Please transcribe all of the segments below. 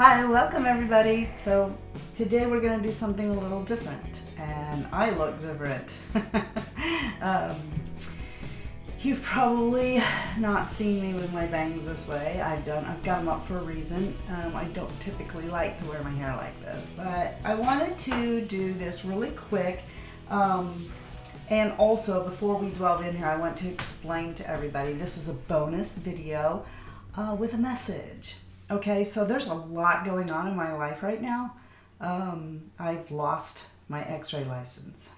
Hi, welcome everybody. So today we're going to do something a little different, and I look different. You've probably not seen me with my bangs this way. I've got them up for a reason. I don't typically like to wear my hair like this, but I wanted to do this really quick. And also, before we delve in here, I want to explain to everybody this is a bonus video with a message. Okay, so there's a lot going on in my life right now. I've lost my x-ray license.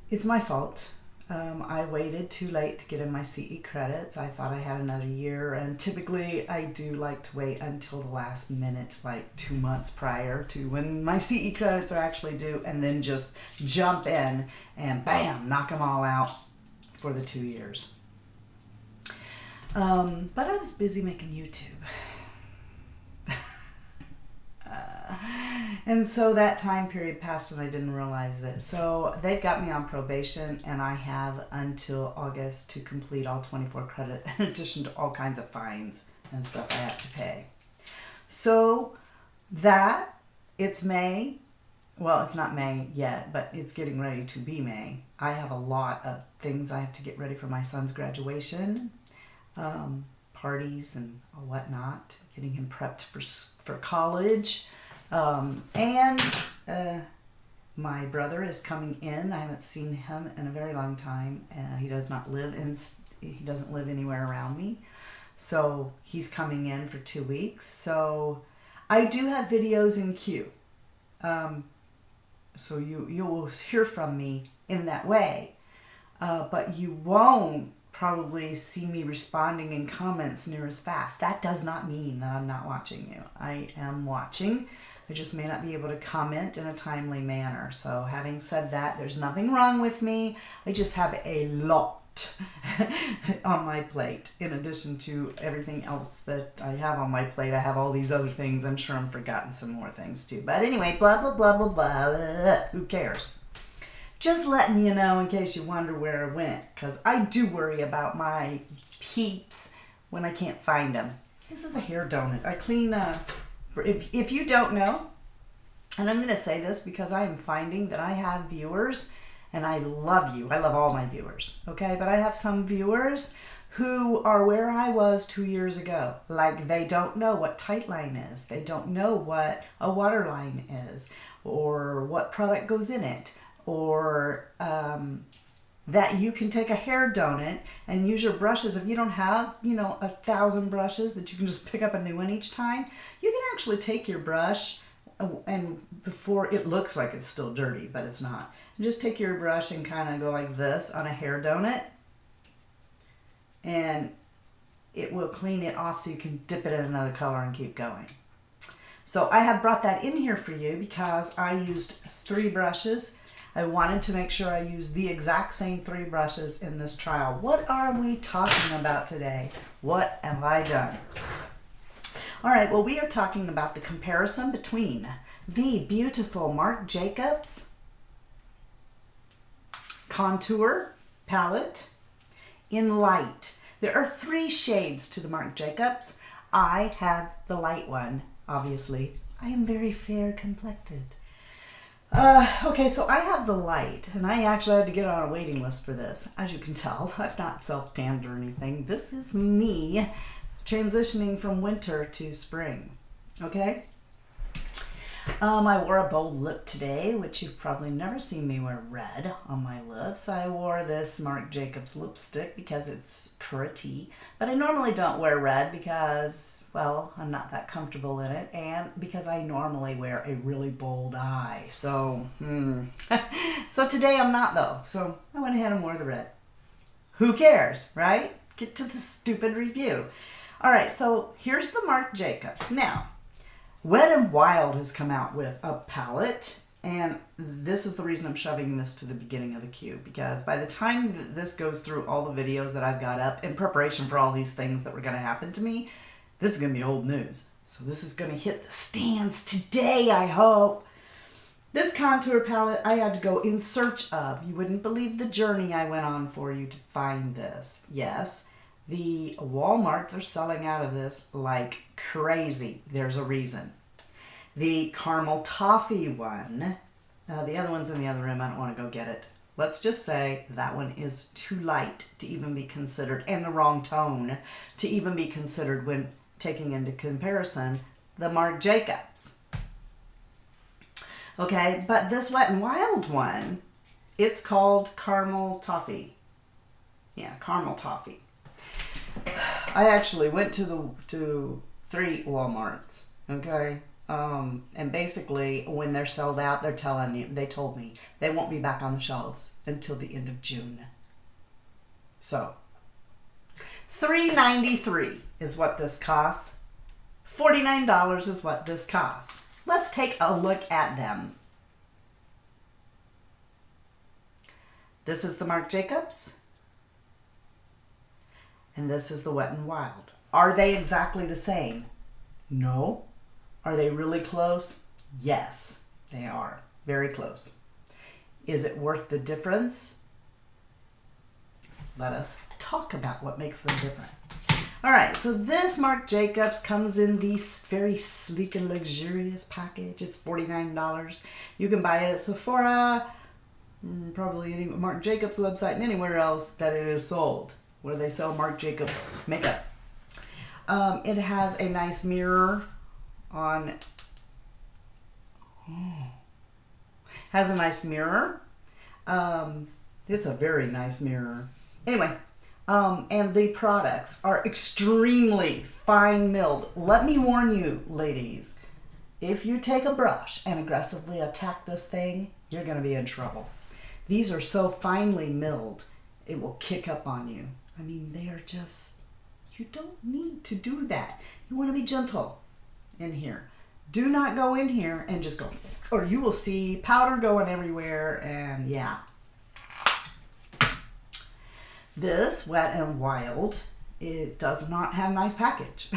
It's my fault. I waited too late to get in my CE credits. I thought I had another year, and typically I do like to wait until the last minute, like 2 months prior to when my CE credits are actually due, and then just jump in and bam, knock them all out for the 2 years. But I was busy making YouTube. And so that time period passed and I didn't realize it. So they've got me on probation, and I have until August to complete all 24 credit, in addition to all kinds of fines and stuff I have to pay. So it's May. Well, it's not May yet, but it's getting ready to be May. I have a lot of things I have to get ready for my son's graduation. Parties and whatnot, getting him prepped for college, and my brother is coming in. I haven't seen him in a very long time. He doesn't live anywhere around me, so he's coming in for 2 weeks. So I do have videos in queue, so you will hear from me in that way, but you won't probably see me responding in comments near as fast. That does not mean that I'm not watching you. I am watching. I just may not be able to comment in a timely manner. So having said that, there's nothing wrong with me. I just have a lot on my plate. In addition to everything else that I have on my plate, I have all these other things. I'm sure I'm forgotten some more things too. But anyway, blah, blah, blah, blah, blah. Who cares? Just letting you know in case you wonder where I went, because I do worry about my peeps when I can't find them. This is a hair donut. I clean, if you don't know, and I'm going to say this because I am finding that I have viewers, and I love you. I love all my viewers, okay? But I have some viewers who are where I was 2 years ago. Like, they don't know what tight line is. They don't know what a water line is, or what product goes in it, or that you can take a hair donut and use your brushes. If you don't have, 1,000 brushes that you can just pick up a new one each time, you can actually take your brush, and before it looks like it's still dirty, but it's not. Just take your brush and kind of go like this on a hair donut, and it will clean it off so you can dip it in another color and keep going. So I have brought that in here for you because I used 3 brushes. I wanted to make sure I use the exact same 3 brushes in this trial. What are we talking about today? What have I done? All right, well, we are talking about the comparison between the beautiful Marc Jacobs Contour palette in light. There are 3 shades to the Marc Jacobs. I had the light one, obviously. I am very fair complected. Okay, so I have the light, and I actually had to get on a waiting list for this. As you can tell, I've not self-tanned or anything. This is me transitioning from winter to spring, okay? I wore a bold lip today, which you've probably never seen me wear red on my lips. I wore this Marc Jacobs lipstick because it's pretty, but I normally don't wear red because, well, I'm not that comfortable in it, and because I normally wear a really bold eye. So, so today I'm not, though. So I went ahead and wore the red. Who cares, right? Get to the stupid review. All right, so here's the Marc Jacobs. Now, Wet n Wild has come out with a palette, and this is the reason I'm shoving this to the beginning of the queue, because by the time this goes through all the videos that I've got up in preparation for all these things that were going to happen to me, this is going to be old news. So this is going to hit the stands today, I hope. This contour palette I had to go in search of. You wouldn't believe the journey I went on for you to find this. Yes, The Walmarts are selling out of this like crazy. There's a reason. The Carmel Toffee one, the other one's in the other room. I don't want to go get it. Let's just say that one is too light to even be considered, and the wrong tone to even be considered when taking into comparison the Marc Jacobs. Okay, but this Wet n Wild one, it's called Carmel Toffee. Yeah, Carmel Toffee. I actually went to 3 Walmarts, okay? And basically, when they're sold out, they told me they won't be back on the shelves until the end of June. So, $3.93 is what this costs. $49 is what this costs. Let's take a look at them. This is the Marc Jacobs. And this is the Wet n Wild. Are they exactly the same? No. Are they really close? Yes, they are. Very close. Is it worth the difference? Let us talk about what makes them different. All right, so this Marc Jacobs comes in this very sleek and luxurious package. It's $49. You can buy it at Sephora, probably any Marc Jacobs website, and anywhere else that it is sold, where they sell Marc Jacobs makeup. It has a nice mirror on. Has a nice mirror. It's a very nice mirror. Anyway, and the products are extremely fine milled. Let me warn you, ladies, if you take a brush and aggressively attack this thing, you're going to be in trouble. These are so finely milled, it will kick up on you. I mean, they are just, you don't need to do that. You want to be gentle in here. Do not go in here and just go, or you will see powder going everywhere, and yeah. This Wet n Wild, it does not have a nice package.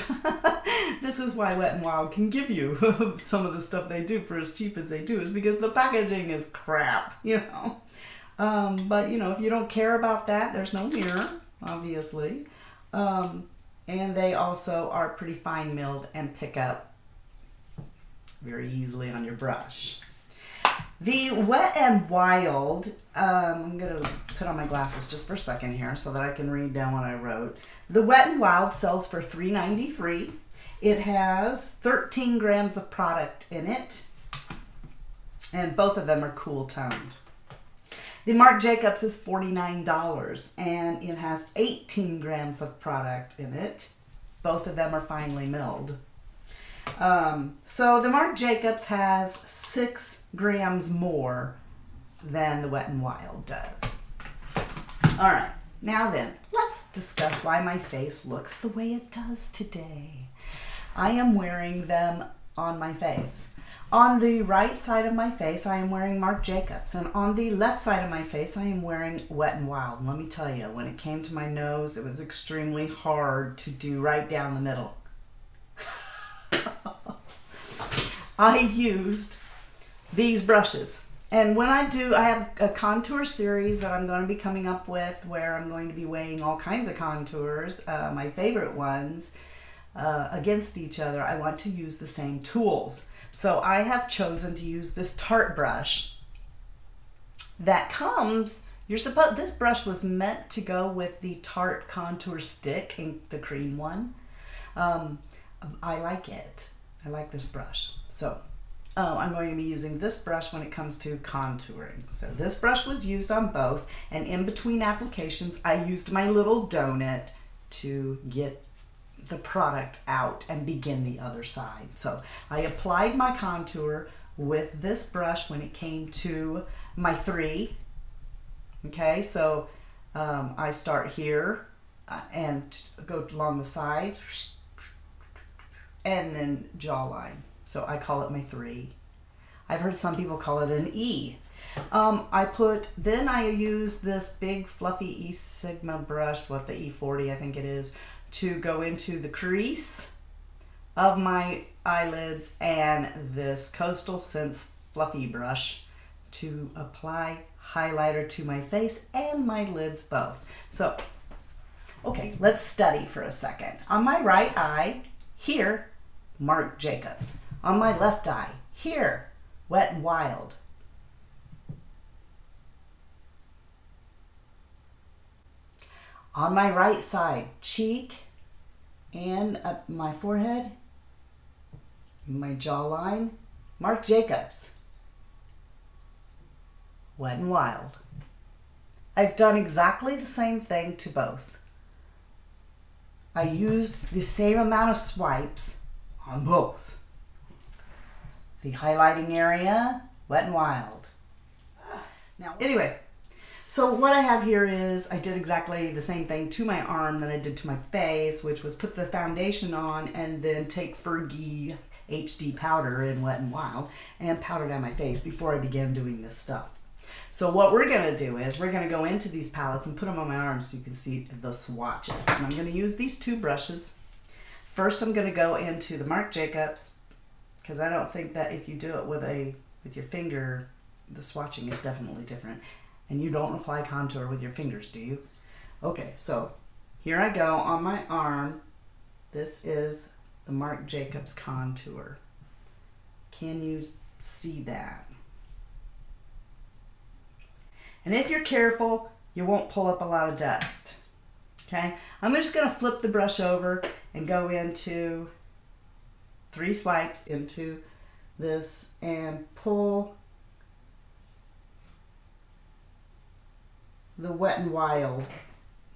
This is why Wet n Wild can give you some of the stuff they do for as cheap as they do, is because the packaging is crap, you know. But, you know, if you don't care about that, there's no mirror, obviously. And they also are pretty fine milled and pick up very easily on your brush. The Wet n Wild, I'm going to put on my glasses just for a second here so that I can read down what I wrote. The Wet n Wild sells for $3.93. It has 13 grams of product in it, and both of them are cool toned. The Marc Jacobs is $49, and it has 18 grams of product in it. Both of them are finely milled. So the Marc Jacobs has 6 grams more than the Wet n Wild does. All right, now then, let's discuss why my face looks the way it does today. I am wearing them on my face. On the right side of my face, I am wearing Marc Jacobs, and on the left side of my face, I am wearing Wet n Wild. And let me tell you, when it came to my nose, it was extremely hard to do right down the middle. I used these brushes, and when I have a contour series that I'm going to be coming up with, where I'm going to be weighing all kinds of contours, my favorite ones, against each other. I want to use the same tools. So I have chosen to use this Tarte brush that comes, this brush was meant to go with the Tarte contour stick, the cream one. I like it. I like this brush. So I'm going to be using this brush when it comes to contouring. So this brush was used on both, and in between applications, I used my little donut to get the product out and begin the other side. So I applied my contour with this brush when it came to my 3. Okay, so I start here and go along the sides and then jawline. So I call it my 3. I've heard some people call it an E. Then I use this big fluffy E Sigma brush, the E40 I think it is, to go into the crease of my eyelids, and this Coastal Scents fluffy brush to apply highlighter to my face and my lids both. So Okay, let's study for a second. On my right eye, here, Marc Jacobs. On my left eye, here, Wet n Wild. On my right side, cheek and up my forehead, my jawline, Marc Jacobs. Wet n Wild. I've done exactly the same thing to both. I used the same amount of swipes on both. The highlighting area, Wet n Wild. Now, anyway, so what I have here is I did exactly the same thing to my arm that I did to my face, which was put the foundation on and then take Fergie HD powder in Wet n Wild and powder down my face before I began doing this stuff. So what we're going to do is we're going to go into these palettes and put them on my arms so you can see the swatches. And I'm going to use these two brushes. First, I'm going to go into the Marc Jacobs, because I don't think that if you do it with your finger, the swatching is definitely different. And you don't apply contour with your fingers, do you? Okay, so here I go on my arm. This is the Marc Jacobs Contour. Can you see that? And if you're careful, you won't pull up a lot of dust. Okay, I'm just going to flip the brush over and go into 3 swipes into this and pull the Wet n Wild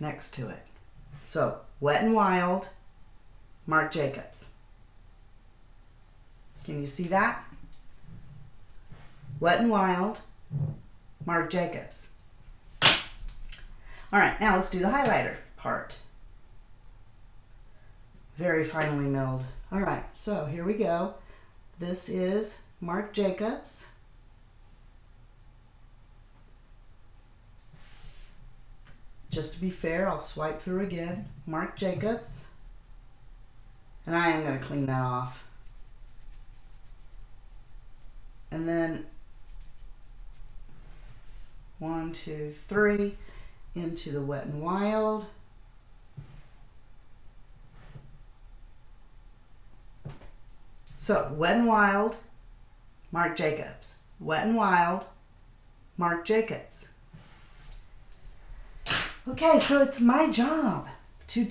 next to it. So, Wet n Wild, Marc Jacobs. Can you see that? Wet n Wild, Marc Jacobs. All right, now let's do the highlighter part. Very finely milled. All right, so here we go. This is Marc Jacobs. Just to be fair, I'll swipe through again. Marc Jacobs. And I am going to clean that off. And then 1, 2, 3 into the Wet n Wild. So, Wet n Wild, Marc Jacobs. Wet n Wild, Marc Jacobs. Okay, so it's my job to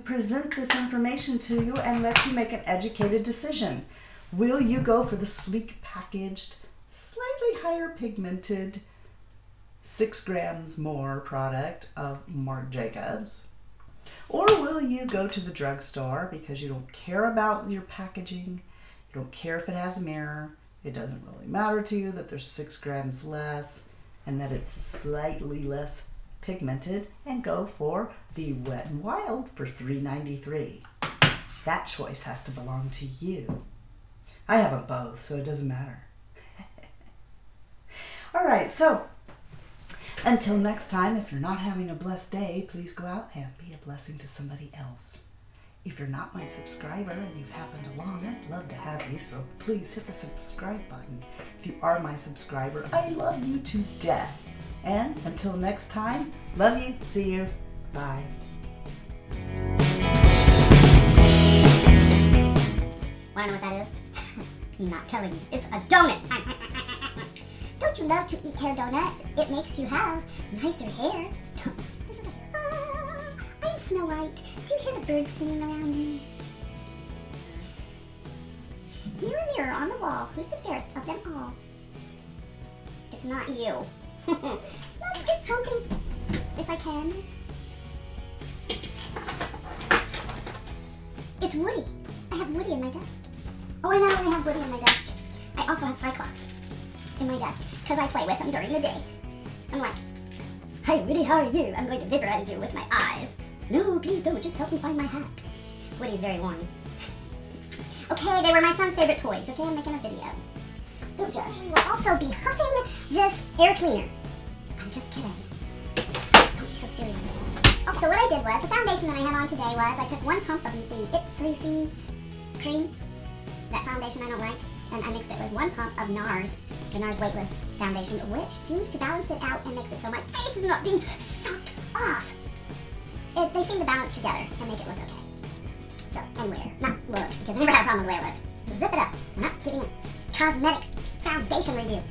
present this information to you and let you make an educated decision. Will you go for the sleek packaged, slightly higher pigmented, 6 grams more product of Marc Jacobs? Or will you go to the drugstore because you don't care about your packaging, you don't care if it has a mirror, it doesn't really matter to you that there's 6 grams less and that it's slightly less pigmented, and go for the Wet n Wild for $3.93. That choice has to belong to you. I have them both, so it doesn't matter. All right, so until next time, if you're not having a blessed day, please go out and be a blessing to somebody else. If you're not my subscriber and you've happened along, I'd love to have you, so please hit the subscribe button. If you are my subscriber, I love you to death. And until next time, love you, see you, bye. Wanna know what that is? I'm not telling you. It's a donut. Don't you love to eat hair donuts? It makes you have nicer hair. This is I'm Snow White. Do you hear the birds singing around me? Mirror, mirror on the wall, who's the fairest of them all? It's not you. Let's get something, if I can. It's Woody. I have Woody in my desk. Oh, I not only have Woody in my desk, I also have Cyclops in my desk, because I play with him during the day. I'm like, hi Woody, how are you? I'm going to vaporize you with my eyes. No, please don't, just help me find my hat. Woody's very warm. Okay, they were my son's favorite toys. Okay, I'm making a video. Don't judge. We will also be huffing this hair cleaner. I'm just kidding. Don't be so serious. Oh, so what I did was, the foundation that I had on today was, I took 1 pump of the It's Fleecy cream, that foundation I don't like, and I mixed it with 1 pump of NARS, the NARS Weightless Foundation, which seems to balance it out and makes it so my face is not being sucked off. The they seem to balance together and make it look okay. So, and wear. Not look, because I never had a problem with the way it looked. Zip it up. I'm not giving a cosmetic foundation review.